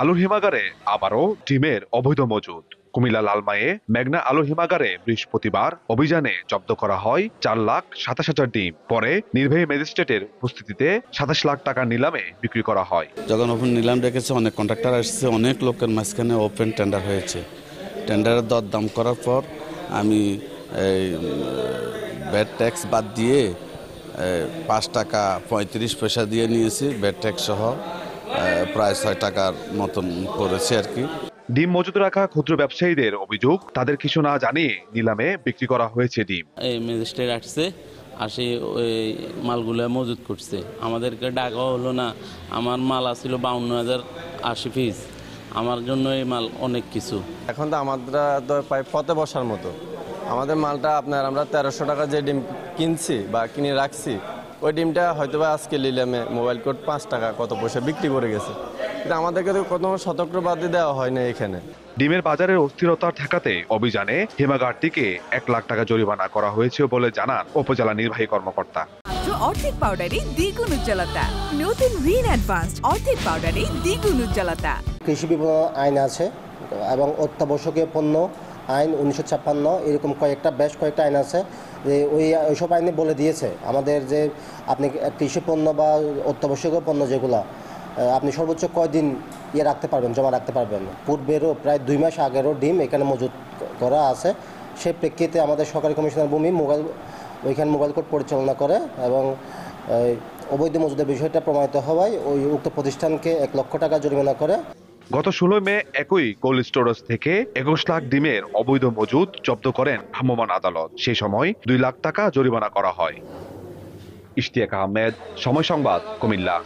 আলুর হিমাগারে আবারও ডিমের অবৈধ মজুদ। কুমিল্লা লালমাইয়ে মেঘনা আলুর হিমাগারে বৃহস্পতিবার অভিযানে জব্দ করা হয় 4,27,000 ডিম। পরে নির্বাহী ম্যাজিস্ট্রেটের উপস্থিতিতে 27 লাখ টাকা নিলামে বিক্রি করা হয়। যখন ওপেন নিলাম ডেকেছে, অনেক কন্ট্রাক্টর আসছে, অনেক লোকের মাঝখানে ওপেন টেন্ডার হয়েছে। টেন্ডারের দরদাম করার পর আমি ব্যাট ট্যাক্স বাদ দিয়ে 5 টাকা 35 পয়সা দিয়ে নিয়েছি, ব্যাট ট্যাক্স সহ প্রায় 6 টাকার মতন পড়েছে আর কি। ডিম মজুদ রাখা ক্ষুদ্র ব্যবসায়ীদের অভিযোগ, তাদের কিছু না জানিয়ে নিলামে বিক্রি করা হয়েছে ডিম। এই ম্যাজিস্ট্রেট আসছে, আসে ওই মালগুলো মজুত করছে, আমাদেরকে ডাকা হলো না। আমার মাল আসছিল 52,080 পিস, আমার জন্য এই মাল অনেক কিছু। এখন তো আমাদের প্রায় পথে বসার মতো। আমাদের মালটা আমরা 1300 টাকা যে ডিম কিনছি বা কিনে রাখছি, ওই ডিমটা হয়তো বা আজকে নিলামে মোবাইল কোড 5 টাকা কত পয়সা বিক্রি করে গেছে, কিন্তু আমাদেরকে তো কোনো সতর্কবাদী দেওয়া হয় না এখানে। ডিমের বাজারের অস্থিরতা ঠেকাতে অভিযানে হিমাগারটিকে 1 লাখ টাকা জরিমানা করা হয়েছে বলে জানান উপজেলা নির্বাহী কর্মকর্তা। অর্ধেক পাউডারে দ্বিগুণ উজ্জ্বলতা, নতুন রিন অ্যাডভান্সড অর্ধেক পাউডারে দ্বিগুণ উজ্জ্বলতা। কৃষি বিপণন আইন আছে এবং অত্যাবশ্যকীয় পণ্য আইন 1956, এরকম বেশ কয়েকটা আইন আছে। যে ওইসব আইনে বলে দিয়েছে আমাদের যে আপনি কৃষি পণ্য বা অত্যাবশ্যকীয় পণ্য যেগুলো আপনি সর্বোচ্চ কয়দিন রাখতে পারবেন, জমা রাখতে পারবেন। পূর্বেরও প্রায় 2 মাস আগেরও ডিম এখানে মজুত করা আছে। সেই প্রেক্ষিতে আমাদের সরকারি কমিশনার ভূমি ওইখানে মোবাইল কোর্ট পরিচালনা করে এবং অবৈধ মজুদের বিষয়টা প্রমাণিত হওয়ায় ওই উক্ত প্রতিষ্ঠানকে 1 লক্ষ টাকা জরিমানা করে। গত 16 মে একই কোল্ড স্টোরেজ থেকে 21 লাখ ডিমের অবৈধ মজুদ জব্দ করেন ভ্রাম্যমাণ আদালত। সেই সময় 2 লাখ টাকা জরিমানা করা হয়। ইশতিয়াক আহমেদ, সময় সংবাদ, কুমিল্লা।